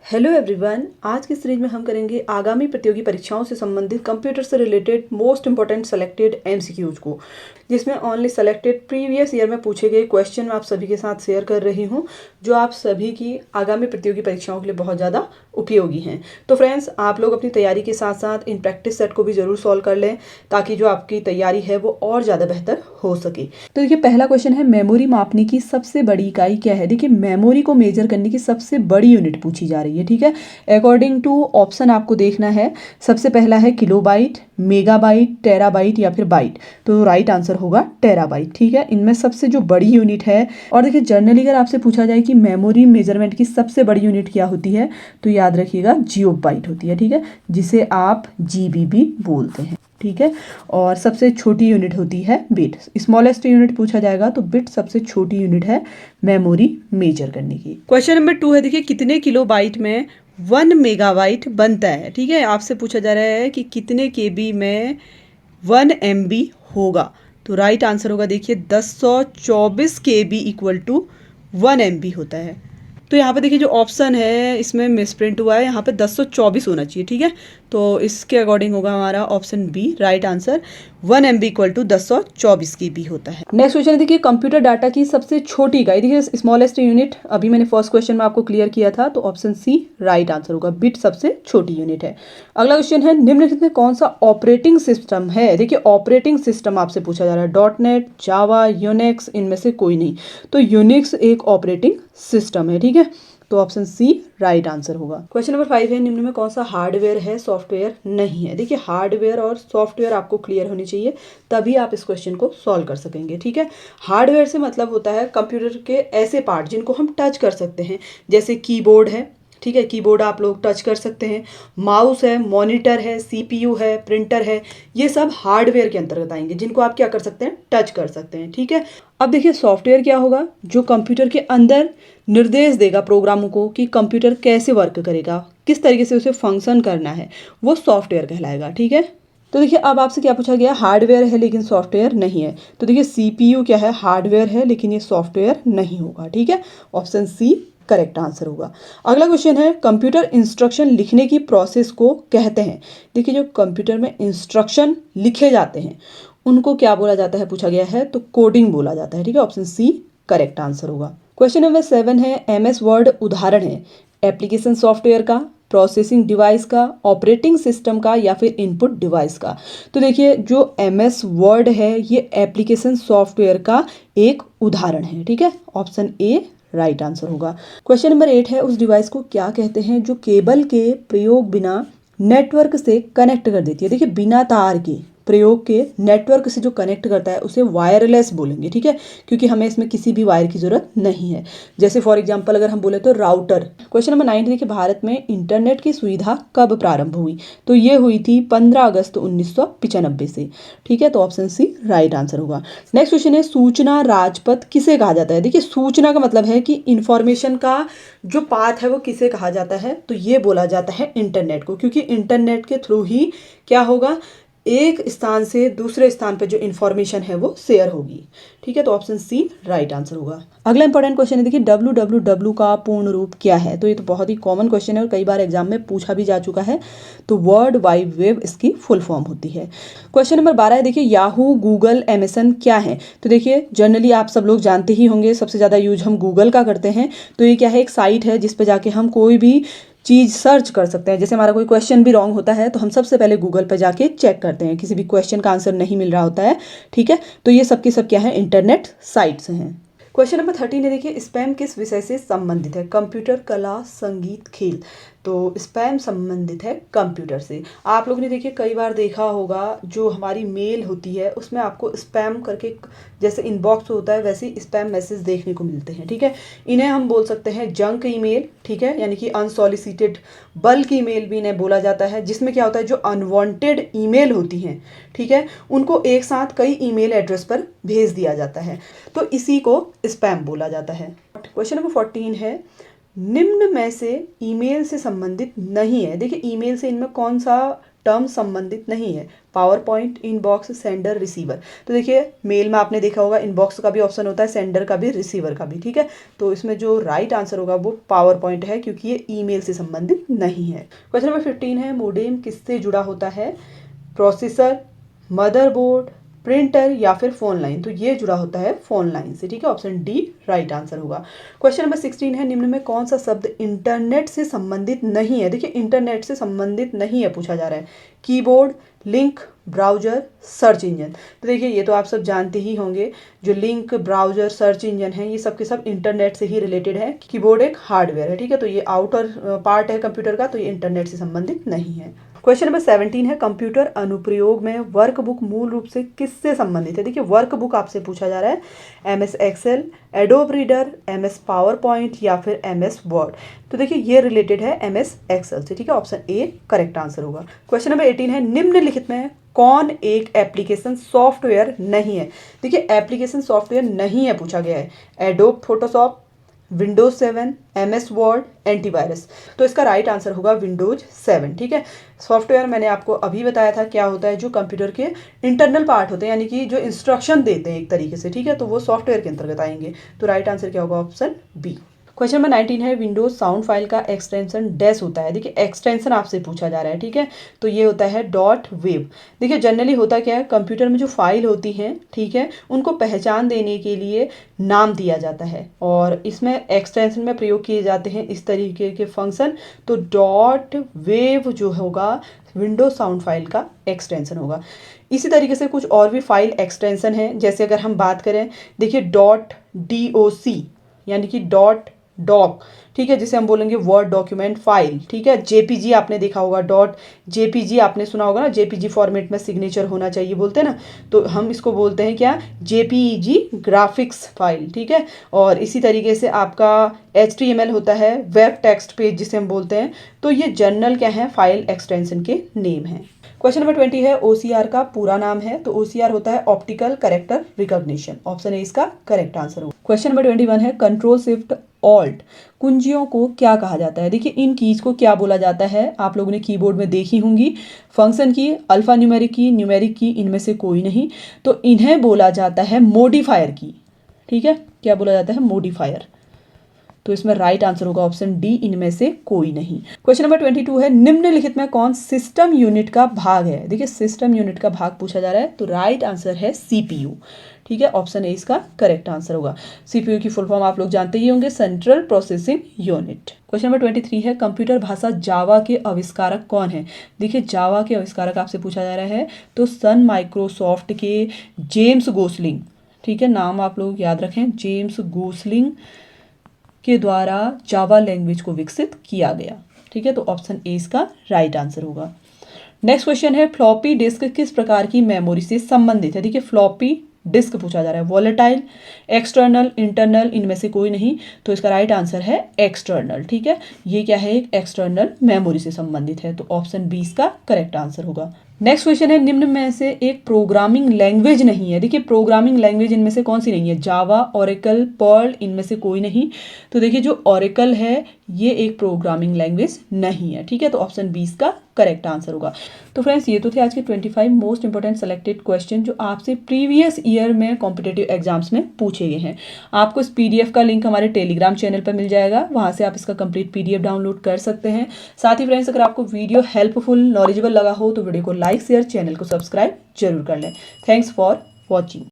Hello everyone, आज की series में हम करेंगे आगामी प्रतियोगी परीक्षाओं से संबंधित कंप्यूटर से related most important selected MCQs को, जिसमें ओनली सेलेक्टेड प्रीवियस ईयर में पूछे गए क्वेश्चन मैं आप सभी के साथ शेयर कर रही हूं, जो आप सभी की आगामी प्रतियोगी परीक्षाओं के लिए बहुत ज़्यादा उपयोगी हैं। तो फ्रेंड्स, आप लोग अपनी तैयारी के साथ साथ इन प्रैक्टिस सेट को भी ज़रूर सॉल्व कर लें, ताकि जो आपकी तैयारी है वो और ज़्यादा बेहतर हो सके। तो देखिए, पहला क्वेश्चन है, मेमोरी मापने की सबसे बड़ी इकाई क्या है। देखिए, मेमोरी को मेजर करने की सबसे बड़ी यूनिट पूछी जा रही है। ठीक है, अकॉर्डिंग टू ऑप्शन आपको देखना है। सबसे पहला है किलोबाइट, मेगाबाइट, टेराबाइट या फिर बाइट। तो राइट आंसर होगा टेराबाइट। ठीक है, इनमें सबसे जो बड़ी यूनिट है, और देखिए जनरली अगर आपसे पूछा जाए कि मेमोरी मेजरमेंट की सबसे बड़ी यूनिट क्या होती है, तो याद रखिएगा जियोबाइट होती है। ठीक है, जिसे आप जीबी भी बोलते हैं। ठीक है, और सबसे छोटी यूनिट होती है बिट। स्मॉलेस्ट यूनिट पूछा जाएगा तो बिट सबसे छोटी यूनिट है मेमोरी मेजर करने की। क्वेश्चन नंबर 2 है, देखिए कितने किलोबाइट में 1 मेगाबाइट बनता है। ठीक है, आपसे पूछा जा रहा है कि कितने केबी में 1 MB होगा। तो राइट आंसर होगा, देखिए 1024 KB इक्वल टू 1 MB होता है। तो यहाँ पे देखिए जो ऑप्शन है इसमें मिसप्रिंट हुआ है, यहाँ पे 1024 होना चाहिए। ठीक है, तो इसके अकॉर्डिंग होगा हमारा option B right answer. 1 MB equal to 1024 KB होता है। नेक्स्ट क्वेश्चन देखिए, कंप्यूटर डाटा की सबसे छोटी इकाई। देखिए स्मॉलेस्ट यूनिट अभी मैंने फर्स्ट क्वेश्चन में आपको क्लियर किया था, तो ऑप्शन सी राइट आंसर होगा। बिट सबसे छोटी यूनिट है। अगला क्वेश्चन है, निम्नलिखित में कौन सा ऑपरेटिंग सिस्टम है। देखिए ऑपरेटिंग सिस्टम आपसे पूछा जा रहा है, डॉटनेट, जावा, यूनिक्स, इनमें से कोई नहीं। तो यूनिक्स एक ऑपरेटिंग सिस्टम है। ठीक है, तो ऑप्शन सी राइट आंसर होगा। क्वेश्चन नंबर 5 है, निम्न में कौन सा हार्डवेयर है, सॉफ्टवेयर नहीं है। देखिए हार्डवेयर और सॉफ्टवेयर आपको क्लियर होनी चाहिए, तभी आप इस क्वेश्चन को सॉल्व कर सकेंगे। ठीक है, हार्डवेयर से मतलब होता है कंप्यूटर के ऐसे पार्ट जिनको हम टच कर सकते हैं, जैसे कीबोर्ड है। ठीक है, कीबोर्ड आप लोग टच कर सकते हैं, माउस है, मॉनिटर है, CPU है, प्रिंटर है, ये सब हार्डवेयर के अंतर्गत आएंगे, जिनको आप क्या कर सकते हैं, टच कर सकते हैं। ठीक है, अब देखिए सॉफ्टवेयर क्या होगा, जो कंप्यूटर के अंदर निर्देश देगा प्रोग्रामों को कि कंप्यूटर कैसे वर्क करेगा, किस तरीके से उसे फंक्शन करना है, वो सॉफ्टवेयर कहलाएगा। ठीक है, तो देखिए अब आपसे क्या पूछा गया, हार्डवेयर है लेकिन सॉफ्टवेयर नहीं है। तो देखिए CPU क्या है, हार्डवेयर है लेकिन ये सॉफ्टवेयर नहीं होगा। ठीक है, ऑप्शन सी करेक्ट आंसर होगा। अगला क्वेश्चन है, कंप्यूटर इंस्ट्रक्शन लिखने की प्रोसेस को कहते हैं। देखिए जो कंप्यूटर में इंस्ट्रक्शन लिखे जाते हैं उनको क्या बोला जाता है, पूछा गया है, तो कोडिंग बोला जाता है। ठीक है, ऑप्शन सी करेक्ट आंसर होगा। क्वेश्चन नंबर 7 है, MS वर्ड उदाहरण है एप्लीकेशन सॉफ्टवेयर का, प्रोसेसिंग डिवाइस का, ऑपरेटिंग सिस्टम का या फिर इनपुट डिवाइस का। तो देखिए जो MS वर्ड है ये एप्लीकेशन सॉफ्टवेयर का एक उदाहरण है। ठीक है, ऑप्शन ए राइट आंसर होगा। क्वेश्चन नंबर 8 है, उस डिवाइस को क्या कहते हैं जो केबल के प्रयोग बिना नेटवर्क से कनेक्ट कर देती है। देखिए बिना तार के प्रयोग के नेटवर्क से जो कनेक्ट करता है उसे वायरलेस बोलेंगे। ठीक है, क्योंकि हमें इसमें किसी भी वायर की जरूरत नहीं है। जैसे फॉर एग्जांपल अगर हम बोले तो राउटर। क्वेश्चन नंबर 9 देखिए, भारत में इंटरनेट की सुविधा कब प्रारंभ हुई। तो ये हुई थी 15 अगस्त 1995 से। ठीक है, तो ऑप्शन सी राइट आंसर होगा। नेक्स्ट क्वेश्चन है, सूचना राजपथ किसे कहा जाता है। देखिए सूचना का मतलब है कि इंफॉर्मेशन का जो पाथ है वो किसे कहा जाता है, तो ये बोला जाता है इंटरनेट को, क्योंकि इंटरनेट के थ्रू ही क्या होगा, एक स्थान से दूसरे स्थान पर जो इन्फॉर्मेशन है वो शेयर होगी। ठीक है, तो ऑप्शन सी राइट आंसर होगा। अगला इंपॉर्टेंट क्वेश्चन है, देखिए WWW का पूर्ण रूप क्या है। तो ये तो बहुत ही कॉमन क्वेश्चन है और कई बार एग्जाम में पूछा भी जा चुका है। तो वर्ल्ड वाइड वेब इसकी फुल फॉर्म होती है। क्वेश्चन नंबर 12 है, देखिए याहू, गूगल, एमेजन क्या है। तो देखिए जनरली आप सब लोग जानते ही होंगे, सबसे ज़्यादा यूज हम गूगल का करते हैं। तो ये क्या है, एक साइट है जिस पर जाके हम कोई भी चीज़ सर्च कर सकते हैं। जैसे हमारा कोई क्वेश्चन भी रॉन्ग होता है तो हम सबसे पहले गूगल पर जाके चेक करते हैं, किसी भी क्वेश्चन का आंसर नहीं मिल रहा होता है। ठीक है, तो ये सब की सब क्या है, इंटरनेट साइट्स हैं। क्वेश्चन नंबर 13 है, देखिए स्पैम किस विषय से संबंधित है। कंप्यूटर, कला, संगीत, खेल। तो स्पैम संबंधित है कंप्यूटर से। आप लोग ने देखिए कई बार देखा होगा, जो हमारी मेल होती है उसमें आपको स्पैम करके, जैसे इनबॉक्स होता है वैसे ही स्पैम मैसेज देखने को मिलते हैं। ठीक है, इन्हें हम बोल सकते हैं जंक ईमेल। ठीक है, यानी कि अनसॉलिसिटेड बल्क ईमेल भी इन्हें बोला जाता है, जिसमें क्या होता है, जो अनवांटेड ईमेल होती हैं, ठीक है, उनको एक साथ कई ईमेल एड्रेस पर भेज दिया जाता है, तो इसी को स्पैम बोला जाता है। क्वेश्चन नंबर 14 है, निम्न में से ईमेल से संबंधित नहीं है। देखिए ईमेल से इनमें कौन सा टर्म संबंधित नहीं है। Power point, inbox, sender, receiver. तो देखिए मेल में आपने देखा होगा इनबॉक्स का भी ऑप्शन होता है, सेंडर का भी, रिसीवर का भी, ठीक है। तो इसमें जो राइट आंसर होगा वो पावर पॉइंट है, क्योंकि ये ईमेल से संबंधित नहीं है। क्वेश्चन नंबर 15 है, मोडेम किससे जुड़ा होता है? प्रोसेसर, मदरबोर्ड, प्रिंटर या फिर फोन लाइन। तो ये जुड़ा होता है फोन लाइन से, ठीक है। ऑप्शन डी राइट आंसर होगा। क्वेश्चन नंबर 16 है, निम्न में कौन सा शब्द इंटरनेट से संबंधित नहीं है? देखिए इंटरनेट से संबंधित नहीं है पूछा जा रहा है। Keyboard, link, browser, search engine. तो देखिए ये तो आप सब जानते ही होंगे, जो लिंक, ब्राउजर, सर्च इंजन है ये सब के सब इंटरनेट से ही रिलेटेड है। कीबोर्ड एक हार्डवेयर है, ठीक है। तो ये आउटर पार्ट है कंप्यूटर का, तो ये इंटरनेट से संबंधित नहीं है। क्वेश्चन नंबर 17 है, कंप्यूटर अनुप्रयोग में वर्कबुक मूल रूप से किससे संबंधित है? देखिए वर्कबुक आपसे पूछा जा रहा है, MS Excel, Adobe Reader, MS PowerPoint या फिर एमएस वर्ड। तो देखिए ये रिलेटेड है एमएस एक्सेल से, ठीक है। ऑप्शन ए करेक्ट आंसर होगा। क्वेश्चन नंबर 18 है, निम्नलिखित में कौन एक एप्लीकेशन सॉफ्टवेयर नहीं है? देखिए एप्लीकेशन सॉफ्टवेयर नहीं है पूछा गया है। Adobe Photoshop, Windows 7, MS word, antivirus. तो इसका राइट आंसर होगा विंडोज 7, ठीक है। सॉफ्टवेयर मैंने आपको अभी बताया था क्या होता है, जो कंप्यूटर के इंटरनल पार्ट होते हैं, यानी कि जो इंस्ट्रक्शन देते हैं एक तरीके से, ठीक है। तो वो सॉफ्टवेयर के अंतर्गत आएंगे। तो राइट आंसर क्या होगा? Option B. क्वेश्चन नंबर 19 है, विंडोज साउंड फाइल का एक्सटेंशन डैश होता है। देखिए एक्सटेंशन आपसे पूछा जा रहा है, ठीक है। तो ये होता है डॉट वेव। देखिए जनरली होता क्या है, कंप्यूटर में जो फाइल होती हैं, ठीक है, उनको पहचान देने के लिए नाम दिया जाता है और इसमें एक्सटेंशन में प्रयोग किए जाते हैं इस तरीके के फंक्शन। तो डॉट वेव जो होगा विंडोज साउंड फाइल का एक्सटेंशन होगा। इसी तरीके से कुछ और भी फाइल एक्सटेंशन है, जैसे अगर हम बात करें, देखिए डॉट DOC यानी कि डॉट डॉक, ठीक है, जिसे हम बोलेंगे वर्ड डॉक्यूमेंट फाइल, ठीक है। JPG आपने देखा होगा, डॉट JPG आपने सुना होगा ना, JPG फॉर्मेट में सिग्नेचर होना चाहिए बोलते हैं ना, तो हम इसको बोलते हैं क्या? JPEG ग्राफिक्स फाइल, ठीक है। और इसी तरीके से आपका HTML होता है वेब टेक्स्ट पेज जिसे हम बोलते हैं। तो ये जनरल क्या है, फाइल एक्सटेंशन के नेम है। क्वेश्चन नंबर 20 है, OCR का पूरा नाम है। तो OCR होता है optical character recognition. Option A इसका करेक्ट आंसर होगा। क्वेश्चन नंबर 21 है, कंट्रोल शिफ्ट ऑल्ट कुंजियों को क्या कहा जाता है? देखिए इन कीज को क्या बोला जाता है, आप लोगों ने कीबोर्ड में देखी होंगी। फंक्शन की, अल्फा न्यूमेरिक की, न्यूमेरिक की, इनमें से कोई नहीं। तो इन्हें बोला जाता है मॉडिफायर की, ठीक है। क्या बोला जाता है? मॉडिफायर। तो इसमें राइट आंसर होगा ऑप्शन डी, इनमें से कोई नहीं। क्वेश्चन नंबर 22 है, निम्नलिखित में कौन सिस्टम यूनिट का भाग है? देखिए सिस्टम यूनिट का भाग पूछा जा रहा है, तो राइट आंसर है CPU, ठीक है। ऑप्शन ए इसका करेक्ट आंसर होगा। CPU की फुल फॉर्म आप लोग जानते ही होंगे, central processing unit. Question number 23 है, कंप्यूटर भाषा जावा के आविष्कारक कौन है? देखिए जावा के आविष्कारक आपसे पूछा जा रहा है, तो सन माइक्रोसॉफ्ट के जेम्स गोसलिंग, ठीक है, नाम आप लोग याद रखें, जेम्स गोसलिंग के द्वारा जावा लैंग्वेज को विकसित किया गया, ठीक है। तो ऑप्शन ए इसका राइट आंसर होगा। नेक्स्ट क्वेश्चन है, फ्लॉपी डिस्क किस प्रकार की मेमोरी से संबंधित है? देखिए फ्लॉपी डिस्क पूछा जा रहा है, वॉलेटाइल, एक्सटर्नल, इंटरनल, इनमें से कोई नहीं। तो इसका राइट आंसर है एक्सटर्नल, ठीक है। ये क्या है? एक एक्सटर्नल मेमोरी से संबंधित है। तो ऑप्शन बी इसका करेक्ट आंसर होगा। नेक्स्ट क्वेश्चन है, निम्न में से एक प्रोग्रामिंग लैंग्वेज नहीं है। देखिए प्रोग्रामिंग लैंग्वेज इनमें से कौन सी नहीं है? जावा, ओरेकल, पर्ल, इनमें से कोई नहीं। तो देखिए जो ओरेकल है ये एक प्रोग्रामिंग लैंग्वेज नहीं है, ठीक है। तो ऑप्शन बी इसका करेक्ट आंसर होगा। तो फ्रेंड्स ये तो थे आज के 25 मोस्ट इंपॉर्टेंट सेलेक्टेड क्वेश्चन जो आपसे प्रीवियस ईयर में कॉम्पिटेटिव एग्जाम्स में पूछे गए हैं। आपको इस PDF का लिंक हमारे टेलीग्राम चैनल पर मिल जाएगा, वहां से आप इसका कंप्लीट PDF डाउनलोड कर सकते हैं। साथ ही फ्रेंड्स अगर आपको वीडियो हेल्पफुल, नॉलेजेबल लगा हो तो वीडियो को लाइक, शेयर, चैनल को सब्सक्राइब जरूर कर लें। Thanks for watching.